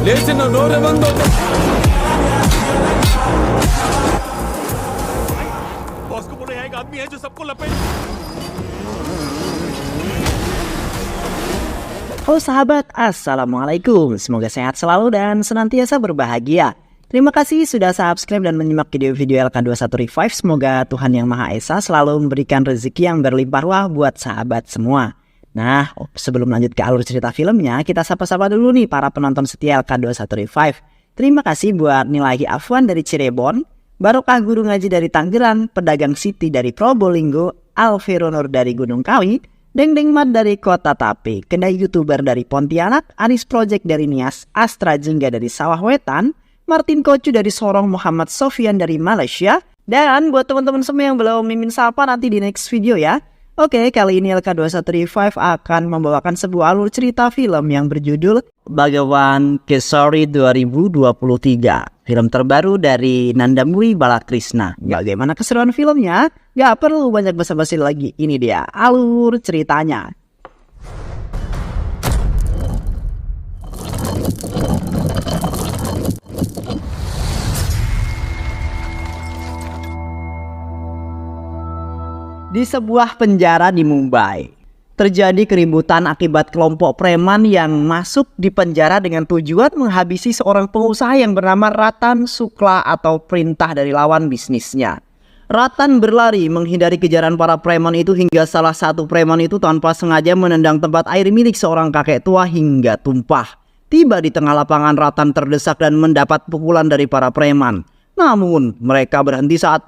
లేచిన నోరెవందో बॉस को बोलो यहाँ एक आदमी है जो सबको लपेट। Halo sahabat, Assalamualaikum. Semoga sehat selalu dan senantiasa berbahagia. Terima kasih sudah subscribe dan menyimak video-video LK21 Revive. Semoga Tuhan Yang Maha Esa selalu memberikan rezeki yang berlimpah ruah buat sahabat semua. Nah, sebelum lanjut ke alur cerita filmnya, kita sapa-sapa dulu nih para penonton setia LK21 Revive. Terima kasih buat Nilahi Afwan dari Cirebon, Barokah Guru Ngaji dari Tangerang, Pedagang Siti dari Probolinggo, Alvero Nur dari Gunung Kawi, Deng Mat dari Kota Tape, Kedai YouTuber dari Pontianak, Aris Project dari Nias, Astra Jingga dari Sawah Wetan, Martin Kocu dari Sorong, Muhammad Sofian dari Malaysia, dan buat teman-teman semua yang belum mimin sapa nanti di next video ya. Oke, kali ini LK21 Revive akan membawakan sebuah alur cerita film yang berjudul Bhagawan Kesari 2023. Film terbaru dari Nandamuri Balakrishna. Bagaimana keseruan filmnya? Gak perlu banyak basa-basi lagi. Ini dia alur ceritanya. Di sebuah penjara di Mumbai, terjadi keributan akibat kelompok preman yang masuk di penjara dengan tujuan menghabisi seorang pengusaha yang bernama Ratan Sukla atau perintah dari lawan bisnisnya. Ratan berlari menghindari kejaran para preman itu hingga salah satu preman itu tanpa sengaja menendang tempat air milik seorang kakek tua hingga tumpah. Tiba di tengah lapangan, Ratan terdesak dan mendapat pukulan dari para preman. Namun mereka berhenti saat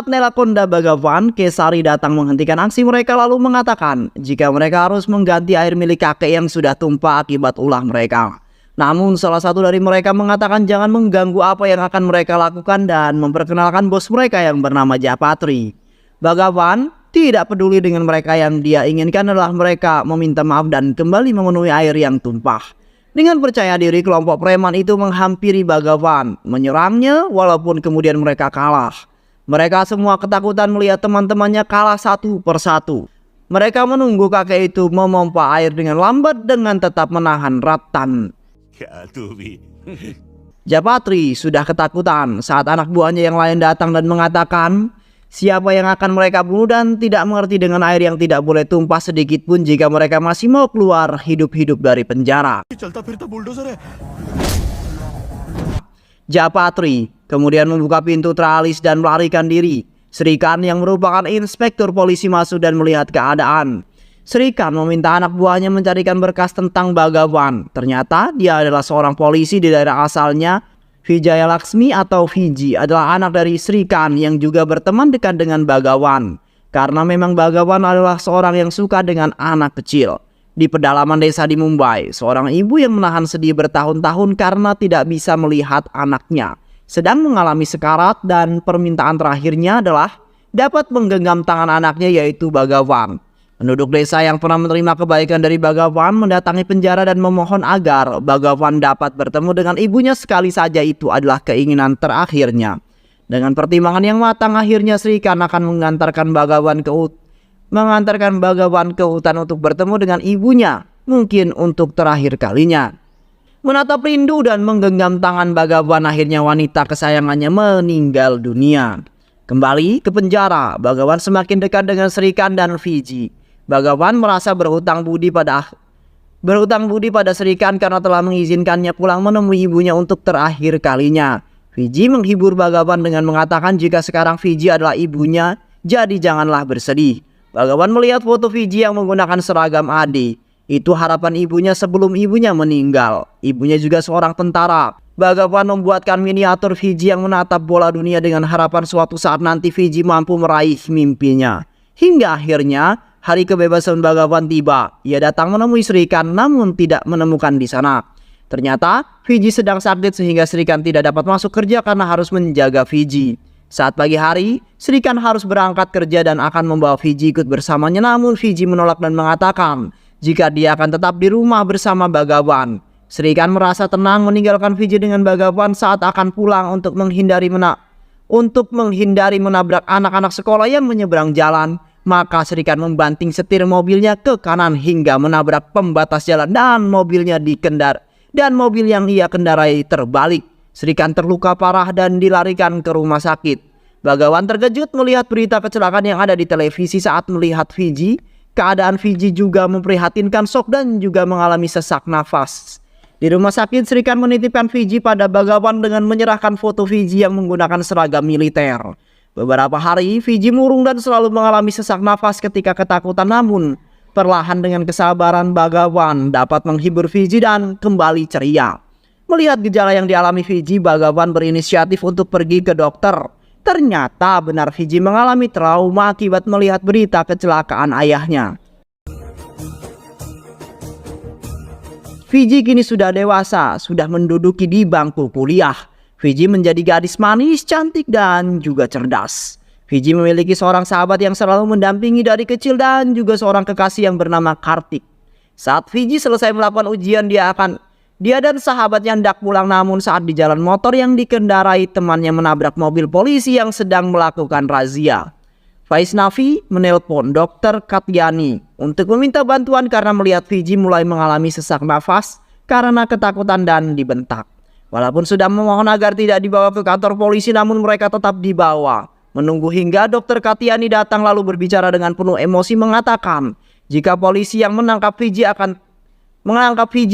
Nelakonda Bhagawan Kesari datang menghentikan aksi mereka lalu mengatakan jika mereka harus mengganti air milik kakek yang sudah tumpah akibat ulah mereka. Namun salah satu dari mereka mengatakan jangan mengganggu apa yang akan mereka lakukan dan memperkenalkan bos mereka yang bernama Japatri. Bhagawan tidak peduli dengan mereka, yang dia inginkan adalah mereka meminta maaf dan kembali memenuhi air yang tumpah. Dengan percaya diri, kelompok preman itu menghampiri Bhagawan, menyerangnya walaupun kemudian mereka kalah. Mereka semua ketakutan melihat teman-temannya kalah satu persatu. Mereka menunggu kakek itu memompa air dengan lambat dengan tetap menahan Ratan. Japatri sudah ketakutan saat anak buahnya yang lain datang dan mengatakan siapa yang akan mereka bunuh dan tidak mengerti dengan air yang tidak boleh tumpah sedikit pun jika mereka masih mau keluar hidup-hidup dari penjara. Japatri kemudian membuka pintu teralis dan melarikan diri. Sri Khan yang merupakan inspektur polisi masuk dan melihat keadaan. Sri Khan meminta anak buahnya mencarikan berkas tentang Bhagawan. Ternyata dia adalah seorang polisi di daerah asalnya. Vijaya Laksmi atau Viji adalah anak dari Sri Khan yang juga berteman dekat dengan Bhagawan. Karena memang Bhagawan adalah seorang yang suka dengan anak kecil. Di pedalaman desa di Mumbai, seorang ibu yang menahan sedih bertahun-tahun karena tidak bisa melihat anaknya sedang mengalami sekarat dan permintaan terakhirnya adalah dapat menggenggam tangan anaknya yaitu Bhagawan. Penduduk desa yang pernah menerima kebaikan dari Bhagawan mendatangi penjara dan memohon agar Bhagawan dapat bertemu dengan ibunya sekali saja. Itu adalah keinginan terakhirnya. Dengan pertimbangan yang matang, akhirnya Sri Khan akan mengantarkan Bhagawan ke hutan untuk bertemu dengan ibunya, mungkin untuk terakhir kalinya. Menatap rindu dan menggenggam tangan Bhagawan, akhirnya wanita kesayangannya meninggal dunia. Kembali ke penjara, Bhagawan semakin dekat dengan Sri Khan dan Viji. Bhagawan merasa berhutang budi pada Sri Khan karena telah mengizinkannya pulang menemui ibunya untuk terakhir kalinya. Viji menghibur Bhagawan dengan mengatakan jika sekarang Viji adalah ibunya, jadi janganlah bersedih. Bhagawan melihat foto Viji yang menggunakan seragam AD. Itu harapan ibunya sebelum ibunya meninggal. Ibunya juga seorang tentara. Bhagawan membuatkan miniatur Viji yang menatap bola dunia dengan harapan suatu saat nanti Viji mampu meraih mimpinya. Hingga akhirnya hari kebebasan Bhagawan tiba. Ia datang menemui Sri Khan namun tidak menemukan di sana. Ternyata Viji sedang sakit sehingga Sri Khan tidak dapat masuk kerja karena harus menjaga Viji. Saat pagi hari, Sri Khan harus berangkat kerja dan akan membawa Viji ikut bersamanya, namun Viji menolak dan mengatakan jika dia akan tetap di rumah bersama Bhagawan. Sri Khan merasa tenang meninggalkan Viji dengan Bhagawan saat akan pulang untuk menghindari menabrak anak-anak sekolah yang menyeberang jalan. Maka Sri Khan membanting setir mobilnya ke kanan hingga menabrak pembatas jalan dan mobilnya dan mobil yang ia kendarai terbalik. Srikan terluka parah dan dilarikan ke rumah sakit. Bagawan terkejut melihat berita kecelakaan yang ada di televisi saat melihat Fiji. Keadaan Fiji juga memprihatinkan, shock dan juga mengalami sesak nafas. Di rumah sakit, Srikan menitipkan Fiji pada Bagawan dengan menyerahkan foto Fiji yang menggunakan seragam militer. Beberapa hari, Fiji murung dan selalu mengalami sesak nafas ketika ketakutan, namun perlahan dengan kesabaran Bagawan dapat menghibur Fiji dan kembali ceria. Melihat gejala yang dialami Fiji, Bagawan berinisiatif untuk pergi ke dokter. Ternyata benar Fiji mengalami trauma akibat melihat berita kecelakaan ayahnya. Fiji kini sudah dewasa, sudah menduduki di bangku kuliah. Fiji menjadi gadis manis, cantik dan juga cerdas. Fiji memiliki seorang sahabat yang selalu mendampingi dari kecil dan juga seorang kekasih yang bernama Kartik. Saat Fiji selesai melakukan ujian, dia dan sahabatnya hendak pulang, namun saat di jalan motor yang dikendarai temannya menabrak mobil polisi yang sedang melakukan razia. Vaisnavi menelpon Dr. Katyani untuk meminta bantuan karena melihat Fiji mulai mengalami sesak nafas karena ketakutan dan dibentak. Walaupun sudah memohon agar tidak dibawa ke kantor polisi, namun mereka tetap dibawa. Menunggu hingga Dr. Katyani datang lalu berbicara dengan penuh emosi mengatakan jika polisi yang menangkap Fiji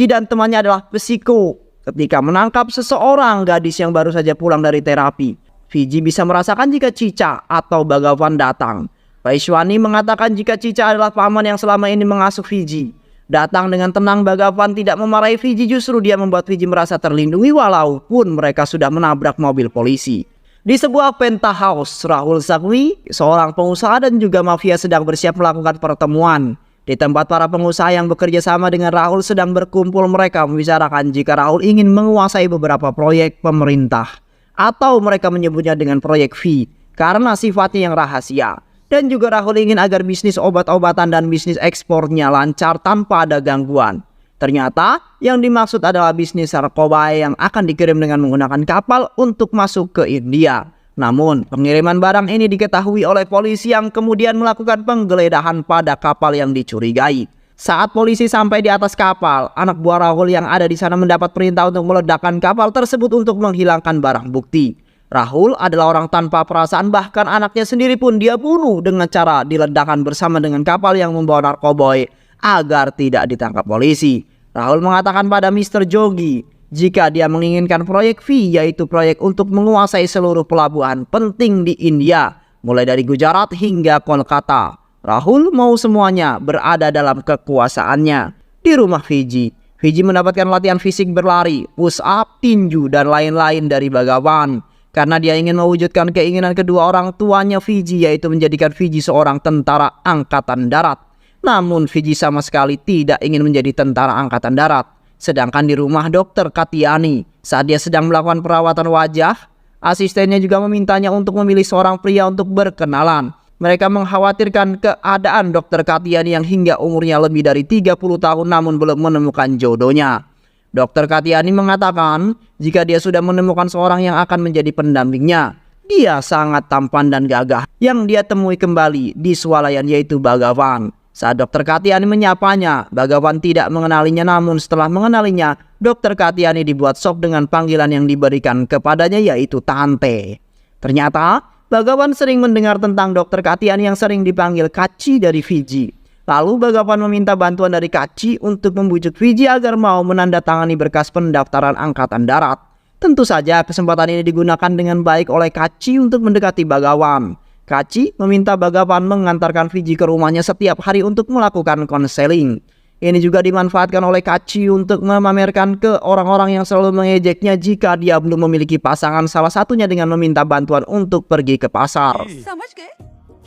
dan temannya adalah psiko. Ketika menangkap seseorang gadis yang baru saja pulang dari terapi, Fiji bisa merasakan jika Cica atau Bagawan datang. Vaishwani mengatakan jika Cica adalah paman yang selama ini mengasuh Fiji. Datang dengan tenang, Bagawan tidak memarahi Fiji, justru dia membuat Fiji merasa terlindungi walaupun mereka sudah menabrak mobil polisi. Di sebuah penthouse, Rahul Sakwi, seorang pengusaha dan juga mafia sedang bersiap melakukan pertemuan. Di tempat para pengusaha yang bekerja sama dengan Rahul sedang berkumpul, mereka membicarakan jika Rahul ingin menguasai beberapa proyek pemerintah. Atau mereka menyebutnya dengan proyek V karena sifatnya yang rahasia. Dan juga Rahul ingin agar bisnis obat-obatan dan bisnis ekspornya lancar tanpa ada gangguan. Ternyata yang dimaksud adalah bisnis narkoba yang akan dikirim dengan menggunakan kapal untuk masuk ke India. Namun, pengiriman barang ini diketahui oleh polisi yang kemudian melakukan penggeledahan pada kapal yang dicurigai. Saat polisi sampai di atas kapal, anak buah Rahul yang ada di sana mendapat perintah untuk meledakkan kapal tersebut untuk menghilangkan barang bukti. Rahul adalah orang tanpa perasaan, bahkan anaknya sendiri pun dia bunuh dengan cara diledakkan bersama dengan kapal yang membawa narkoboy agar tidak ditangkap polisi. Rahul mengatakan pada Mr. Jogi jika dia menginginkan proyek V, yaitu proyek untuk menguasai seluruh pelabuhan penting di India, mulai dari Gujarat hingga Kolkata. Rahul mau semuanya berada dalam kekuasaannya. Di rumah Fiji mendapatkan latihan fisik berlari, push up, tinju, dan lain-lain dari Bagawan. Karena dia ingin mewujudkan keinginan kedua orang tuanya Fiji, yaitu menjadikan Fiji seorang tentara angkatan darat. Namun Fiji sama sekali tidak ingin menjadi tentara angkatan darat. Sedangkan di rumah Dr. Katyani, saat dia sedang melakukan perawatan wajah, asistennya juga memintanya untuk memilih seorang pria untuk berkenalan. Mereka mengkhawatirkan keadaan Dr. Katyani yang hingga umurnya lebih dari 30 tahun namun belum menemukan jodohnya. Dr. Katyani mengatakan jika dia sudah menemukan seorang yang akan menjadi pendampingnya. Dia sangat tampan dan gagah yang dia temui kembali di swalayan, yaitu Bagawan. Saat Dr. Katyani menyapanya, Bagawan tidak mengenalinya, namun setelah mengenalinya, Dr. Katyani dibuat shock dengan panggilan yang diberikan kepadanya, yaitu Tante. Ternyata, Bagawan sering mendengar tentang Dr. Katyani yang sering dipanggil Kachi dari Fiji. Lalu Bagawan meminta bantuan dari Kachi untuk membujuk Fiji agar mau menandatangani berkas pendaftaran angkatan darat. Tentu saja kesempatan ini digunakan dengan baik oleh Kachi untuk mendekati Bagawan. Kachi meminta Bagawan mengantarkan Fiji ke rumahnya setiap hari untuk melakukan konseling. Ini juga dimanfaatkan oleh Kachi untuk memamerkan ke orang-orang yang selalu mengejeknya jika dia belum memiliki pasangan, salah satunya dengan meminta bantuan untuk pergi ke pasar. समझ गए?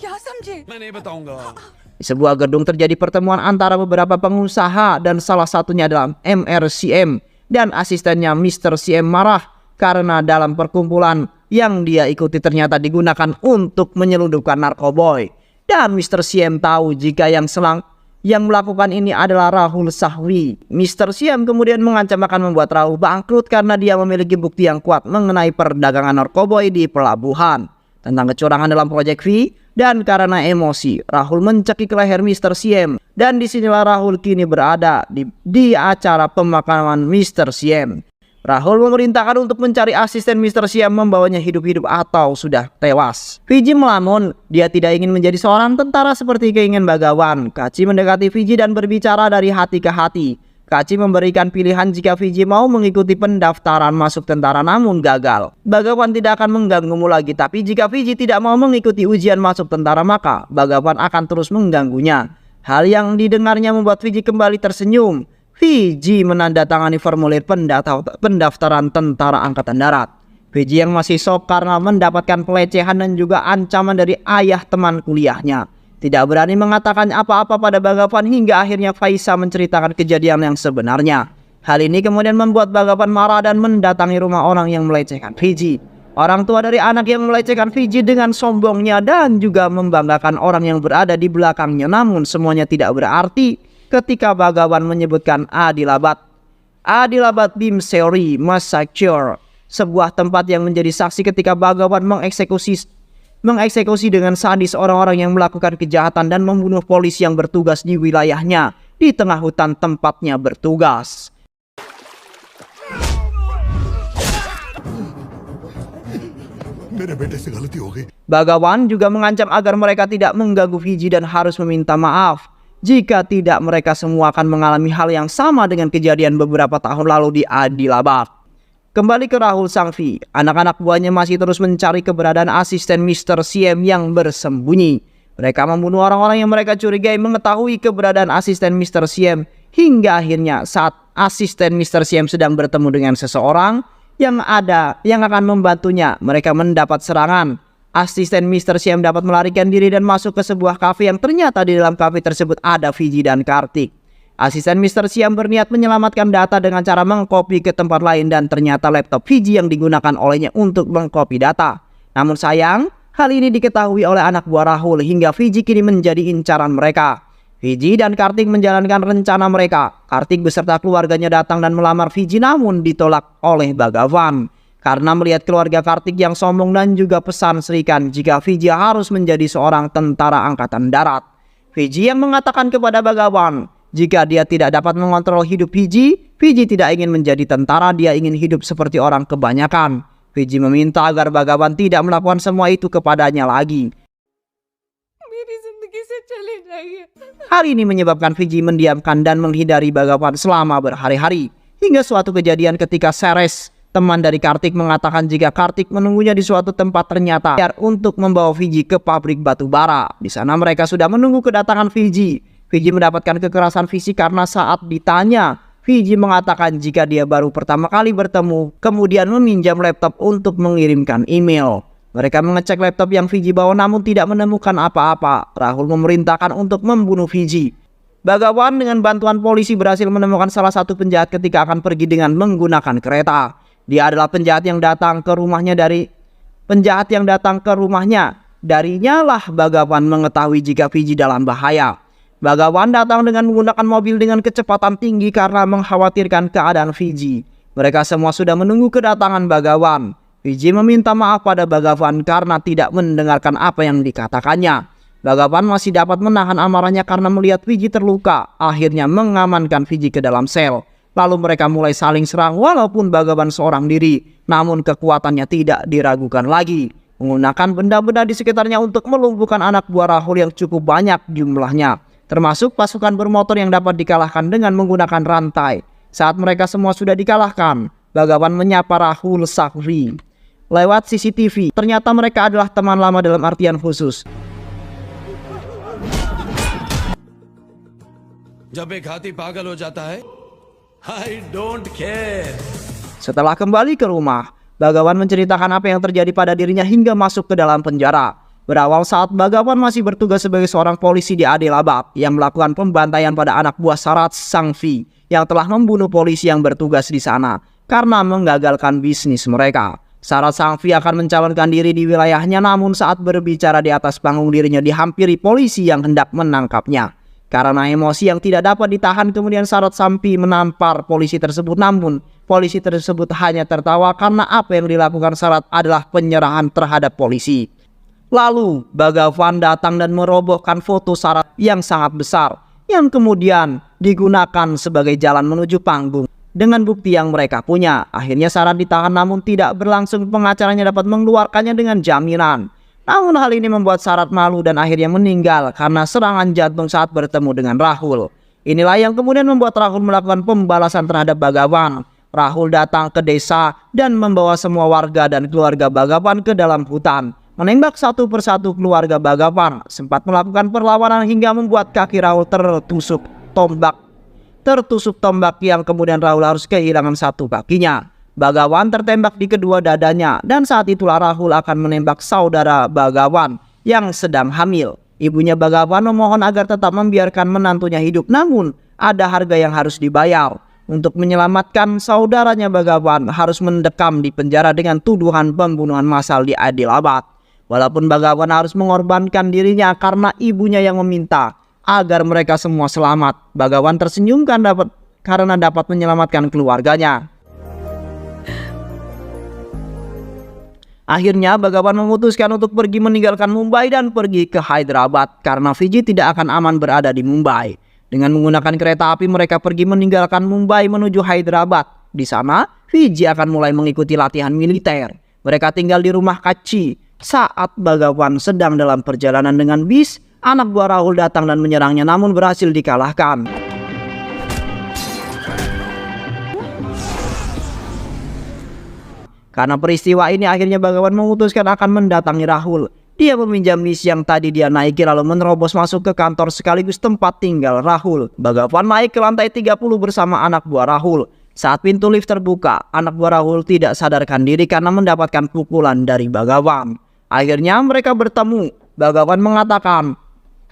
क्या समझे? मैं नहीं बताऊंगा। Di sebuah gedung terjadi pertemuan antara beberapa pengusaha dan salah satunya adalah MRCM dan asistennya Mr. CM marah karena dalam perkumpulan yang dia ikuti ternyata digunakan untuk menyelundupkan narkoboy. Dan Mr. CM tahu jika yang melakukan ini adalah Rahul Sakwi. Mr. CM kemudian mengancam akan membuat Rahul bangkrut karena dia memiliki bukti yang kuat mengenai perdagangan narkoboy di pelabuhan. tentang kecurangan dalam proyek V, dan karena emosi, Rahul mencekik leher Mr. Siem. Dan disinilah Rahul kini berada di acara pemakaman Mr. Siem. Rahul memerintahkan untuk mencari asisten Mr. Siem membawanya hidup-hidup atau sudah tewas. Fiji melamun, dia tidak ingin menjadi seorang tentara seperti keinginan Bhagawan. Kaci mendekati Fiji dan berbicara dari hati ke hati. Kaci memberikan pilihan jika Fiji mau mengikuti pendaftaran masuk tentara namun gagal. Bhagawan tidak akan mengganggumu lagi, tapi jika Fiji tidak mau mengikuti ujian masuk tentara maka Bhagawan akan terus mengganggunya. Hal yang didengarnya membuat Fiji kembali tersenyum. Fiji menandatangani formulir pendaftaran tentara angkatan darat. Fiji yang masih shock karena mendapatkan pelecehan dan juga ancaman dari ayah teman kuliahnya. Tidak berani mengatakan apa-apa pada Bhagawan hingga akhirnya Faisa menceritakan kejadian yang sebenarnya. Hal ini kemudian membuat Bhagawan marah dan mendatangi rumah orang yang melecehkan Fiji. Orang tua dari anak yang melecehkan Fiji dengan sombongnya dan juga membanggakan orang yang berada di belakangnya, namun semuanya tidak berarti ketika Bhagawan menyebutkan Adilabad. Adilabad Bhimseri Massacre, sebuah tempat yang menjadi saksi ketika Bhagawan mengeksekusi dengan sadis orang-orang yang melakukan kejahatan dan membunuh polisi yang bertugas di wilayahnya di tengah hutan tempatnya bertugas. Bhagawan juga mengancam agar mereka tidak mengganggu Fiji dan harus meminta maaf. Jika tidak, mereka semua akan mengalami hal yang sama dengan kejadian beberapa tahun lalu di Adilabad. Kembali ke Rahul Sangvi, anak-anak buahnya masih terus mencari keberadaan asisten Mr. Siem yang bersembunyi. Mereka membunuh orang-orang yang mereka curigai mengetahui keberadaan asisten Mr. Siem. Hingga akhirnya saat asisten Mr. Siem sedang bertemu dengan seseorang yang akan membantunya, mereka mendapat serangan. Asisten Mr. Siem dapat melarikan diri dan masuk ke sebuah kafe yang ternyata di dalam kafe tersebut ada Fiji dan Kartik. Asisten Mr. Siem berniat menyelamatkan data dengan cara mengcopy ke tempat lain dan ternyata laptop Fiji yang digunakan olehnya untuk mengcopy data. Namun sayang, hal ini diketahui oleh anak buah Rahul hingga Fiji kini menjadi incaran mereka. Fiji dan Kartik menjalankan rencana mereka. Kartik beserta keluarganya datang dan melamar Fiji namun ditolak oleh Bhagawan. Karena melihat keluarga Kartik yang sombong dan juga pesan Srikan jika Fiji harus menjadi seorang tentara angkatan darat. Fiji yang mengatakan kepada Bhagawan, jika dia tidak dapat mengontrol hidup Fiji, Fiji tidak ingin menjadi tentara, dia ingin hidup seperti orang kebanyakan. Fiji meminta agar Bhagawan tidak melakukan semua itu kepadanya lagi. Hal ini menyebabkan Fiji mendiamkan dan menghindari Bhagawan selama berhari-hari. Hingga suatu kejadian ketika Seres, teman dari Kartik, mengatakan jika Kartik menunggunya di suatu tempat ternyata untuk membawa Fiji ke pabrik batu bara. Di sana mereka sudah menunggu kedatangan Fiji. Fiji mendapatkan kekerasan fisik karena saat ditanya, Fiji mengatakan jika dia baru pertama kali bertemu, kemudian meminjam laptop untuk mengirimkan email. Mereka mengecek laptop yang Fiji bawa namun tidak menemukan apa-apa. Rahul memerintahkan untuk membunuh Fiji. Bhagawan dengan bantuan polisi berhasil menemukan salah satu penjahat ketika akan pergi dengan menggunakan kereta. Dia adalah penjahat yang datang ke rumahnya. Darinya lah Bhagawan mengetahui jika Fiji dalam bahaya. Bhagawan datang dengan menggunakan mobil dengan kecepatan tinggi karena mengkhawatirkan keadaan Fiji. Mereka semua sudah menunggu kedatangan Bhagawan. Fiji meminta maaf pada Bhagawan karena tidak mendengarkan apa yang dikatakannya. Bhagawan masih dapat menahan amarahnya karena melihat Fiji terluka. Akhirnya mengamankan Fiji ke dalam sel. Lalu mereka mulai saling serang walaupun Bhagawan seorang diri. Namun kekuatannya tidak diragukan lagi. Menggunakan benda-benda di sekitarnya untuk melumpuhkan anak buah Rahul yang cukup banyak jumlahnya. Termasuk pasukan bermotor yang dapat dikalahkan dengan menggunakan rantai. Saat mereka semua sudah dikalahkan, Bhagawan menyapa Rahul Sangvi lewat CCTV. Ternyata mereka adalah teman lama dalam artian khusus. जब एक हाथी पागल हो जाता है, I don't care. Setelah kembali ke rumah, Bhagawan menceritakan apa yang terjadi pada dirinya hingga masuk ke dalam penjara. Berawal saat Bhagawan masih bertugas sebagai seorang polisi di Adilabad yang melakukan pembantaian pada anak buah Sarat Sangvi yang telah membunuh polisi yang bertugas di sana karena menggagalkan bisnis mereka. Sarat Sangvi akan mencalonkan diri di wilayahnya, namun saat berbicara di atas panggung dirinya dihampiri polisi yang hendak menangkapnya. Karena emosi yang tidak dapat ditahan, kemudian Sarat Sangvi menampar polisi tersebut, namun polisi tersebut hanya tertawa karena apa yang dilakukan Sarat adalah penyerahan terhadap polisi. Lalu Bhagavan datang dan merobohkan foto Sarat yang sangat besar yang kemudian digunakan sebagai jalan menuju panggung. Dengan bukti yang mereka punya, akhirnya Sarat ditahan namun tidak berlangsung. Pengacaranya dapat mengeluarkannya dengan jaminan. Namun hal ini membuat Sarat malu dan akhirnya meninggal karena serangan jantung saat bertemu dengan Rahul. Inilah yang kemudian membuat Rahul melakukan pembalasan terhadap Bhagavan. Rahul datang ke desa dan membawa semua warga dan keluarga Bhagavan ke dalam hutan. Menembak satu persatu keluarga Bhagavan, sempat melakukan perlawanan hingga membuat kaki Rahul tertusuk tombak yang kemudian Rahul harus kehilangan satu kakinya. Bhagavan tertembak di kedua dadanya dan saat itulah Rahul akan menembak saudara Bhagavan yang sedang hamil. Ibunya Bhagavan memohon agar tetap membiarkan menantunya hidup, namun ada harga yang harus dibayar. Untuk menyelamatkan saudaranya, Bhagavan harus mendekam di penjara dengan tuduhan pembunuhan massal di Adilabad. Walaupun Bhagavan harus mengorbankan dirinya karena ibunya yang meminta agar mereka semua selamat, Bhagavan tersenyum karena dapat menyelamatkan keluarganya. Akhirnya Bhagavan memutuskan untuk pergi meninggalkan Mumbai dan pergi ke Hyderabad karena Fiji tidak akan aman berada di Mumbai. Dengan menggunakan kereta api mereka pergi meninggalkan Mumbai menuju Hyderabad. Di sana Fiji akan mulai mengikuti latihan militer. Mereka tinggal di rumah Kachi. Saat Bhagavan sedang dalam perjalanan dengan bis, anak buah Rahul datang dan menyerangnya namun berhasil dikalahkan. Karena peristiwa ini akhirnya Bhagavan memutuskan akan mendatangi Rahul. Dia meminjam bis yang tadi dia naiki lalu menerobos masuk ke kantor sekaligus tempat tinggal Rahul. Bhagavan naik ke lantai 30 bersama anak buah Rahul. Saat pintu lift terbuka, anak buah Rahul tidak sadarkan diri karena mendapatkan pukulan dari Bhagavan. Akhirnya mereka bertemu. Bhagavan mengatakan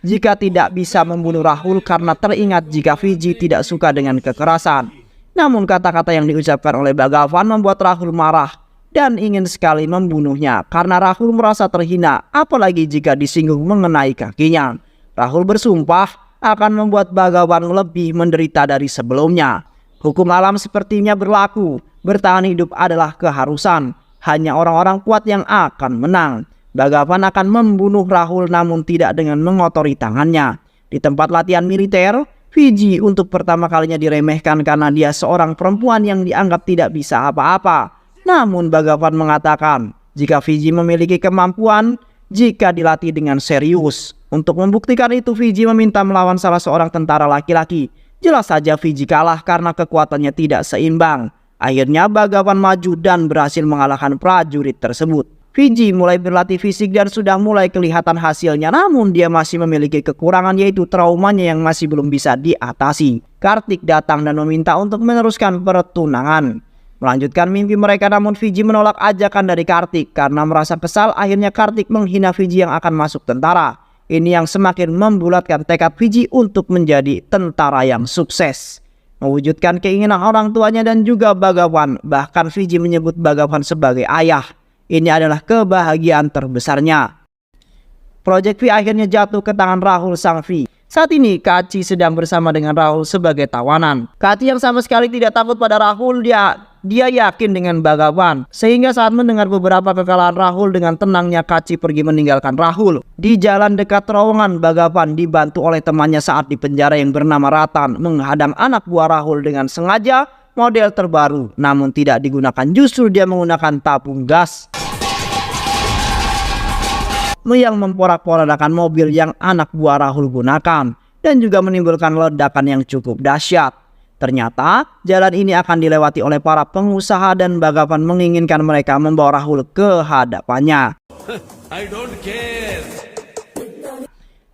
jika tidak bisa membunuh Rahul karena teringat jika Fiji tidak suka dengan kekerasan. Namun kata-kata yang diucapkan oleh Bhagavan membuat Rahul marah dan ingin sekali membunuhnya karena Rahul merasa terhina, apalagi jika disinggung mengenai kakinya. Rahul bersumpah akan membuat Bhagavan lebih menderita dari sebelumnya. Hukum alam sepertinya berlaku, bertahan hidup adalah keharusan, hanya orang-orang kuat yang akan menang. Bhagavan akan membunuh Rahul namun tidak dengan mengotori tangannya. Di tempat latihan militer, Fiji untuk pertama kalinya diremehkan karena dia seorang perempuan yang dianggap tidak bisa apa-apa. Namun Bhagavan mengatakan jika Fiji memiliki kemampuan jika dilatih dengan serius. Untuk membuktikan itu Fiji meminta melawan salah seorang tentara laki-laki. Jelas saja Fiji kalah karena kekuatannya tidak seimbang. Akhirnya Bhagavan maju dan berhasil mengalahkan prajurit tersebut. Fiji mulai berlatih fisik dan sudah mulai kelihatan hasilnya, namun dia masih memiliki kekurangan yaitu traumanya yang masih belum bisa diatasi. Kartik datang dan meminta untuk meneruskan pertunangan. Melanjutkan mimpi mereka, namun Fiji menolak ajakan dari Kartik karena merasa kesal. Akhirnya Kartik menghina Fiji yang akan masuk tentara. Ini yang semakin membulatkan tekad Fiji untuk menjadi tentara yang sukses, mewujudkan keinginan orang tuanya dan juga Bhagavan. Bahkan Fiji menyebut Bhagavan sebagai ayah. Ini adalah kebahagiaan terbesarnya. Proyek V akhirnya jatuh ke tangan Rahul sang V. Saat ini Kachi sedang bersama dengan Rahul sebagai tawanan. Kachi yang sama sekali tidak takut pada Rahul, dia yakin dengan Bhagavan. Sehingga saat mendengar beberapa kekalahan Rahul, dengan tenangnya Kachi pergi meninggalkan Rahul. Di jalan dekat terowongan, Bhagavan dibantu oleh temannya saat di penjara yang bernama Ratan menghadang anak buah Rahul dengan sengaja model terbaru. Namun tidak digunakan, justru dia menggunakan tabung gas yang memporak-porandakan mobil yang anak buah Rahul gunakan dan juga menimbulkan ledakan yang cukup dahsyat. Ternyata jalan ini akan dilewati oleh para pengusaha dan Bhagavan menginginkan mereka membawa Rahul ke hadapannya. I don't care.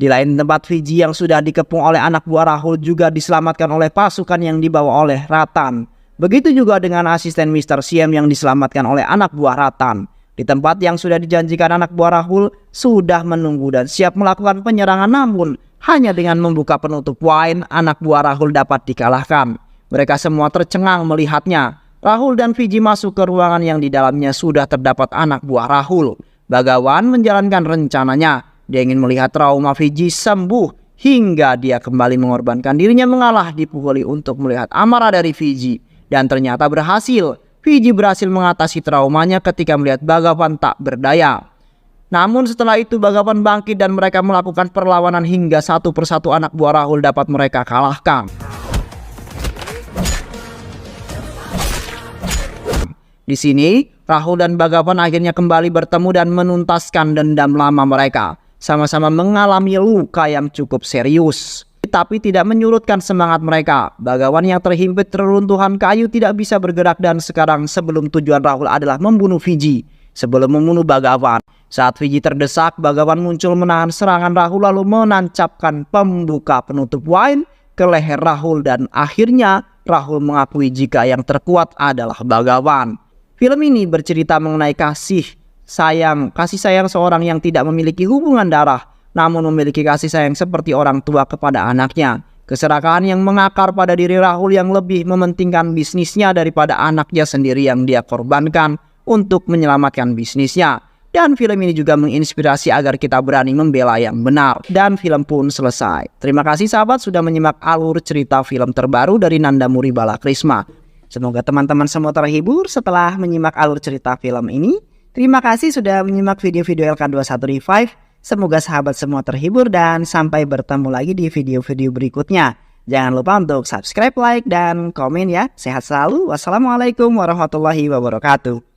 Di lain tempat, Fiji yang sudah dikepung oleh anak buah Rahul juga diselamatkan oleh pasukan yang dibawa oleh Ratan. Begitu juga dengan asisten Mr. Siam yang diselamatkan oleh anak buah Ratan. Di tempat yang sudah dijanjikan, anak buah Rahul sudah menunggu dan siap melakukan penyerangan, namun hanya dengan membuka penutup wine, anak buah Rahul dapat dikalahkan. Mereka semua tercengang melihatnya. Rahul dan Fiji masuk ke ruangan yang di dalamnya sudah terdapat anak buah Rahul. Bhagavan menjalankan rencananya. Dia ingin melihat trauma Fiji sembuh hingga dia kembali mengorbankan dirinya mengalah dipukuli untuk melihat amarah dari Fiji. Dan ternyata berhasil. Fiji berhasil mengatasi traumanya ketika melihat Bhagavan tak berdaya. Namun setelah itu Bhagavan bangkit dan mereka melakukan perlawanan hingga satu persatu anak buah Rahul dapat mereka kalahkan. Di sini, Rahul dan Bhagavan akhirnya kembali bertemu dan menuntaskan dendam lama mereka. Sama-sama mengalami luka yang cukup serius, tapi tidak menyurutkan semangat mereka. Bhagavan yang terhimpit reruntuhan kayu tidak bisa bergerak dan sekarang sebelum tujuan Rahul adalah membunuh Fiji. Sebelum membunuh Bhagavan, saat Fiji terdesak, Bhagavan muncul menahan serangan Rahul lalu menancapkan pembuka penutup wine ke leher Rahul dan akhirnya Rahul mengakui jika yang terkuat adalah Bhagavan. Film ini bercerita mengenai kasih sayang seorang yang tidak memiliki hubungan darah namun memiliki kasih sayang seperti orang tua kepada anaknya. Keserakahan yang mengakar pada diri Rahul yang lebih mementingkan bisnisnya daripada anaknya sendiri yang dia korbankan untuk menyelamatkan bisnisnya. Dan film ini juga menginspirasi agar kita berani membela yang benar. Dan film pun selesai. Terima kasih sahabat sudah menyimak alur cerita film terbaru dari Nandamuri Balakrisma. Semoga teman-teman semua terhibur setelah menyimak alur cerita film ini. Terima kasih sudah menyimak video-video LK21 Revive. Semoga sahabat semua terhibur dan sampai bertemu lagi di video-video berikutnya. Jangan lupa untuk subscribe, like, dan komen ya. Sehat selalu. Wassalamualaikum warahmatullahi wabarakatuh.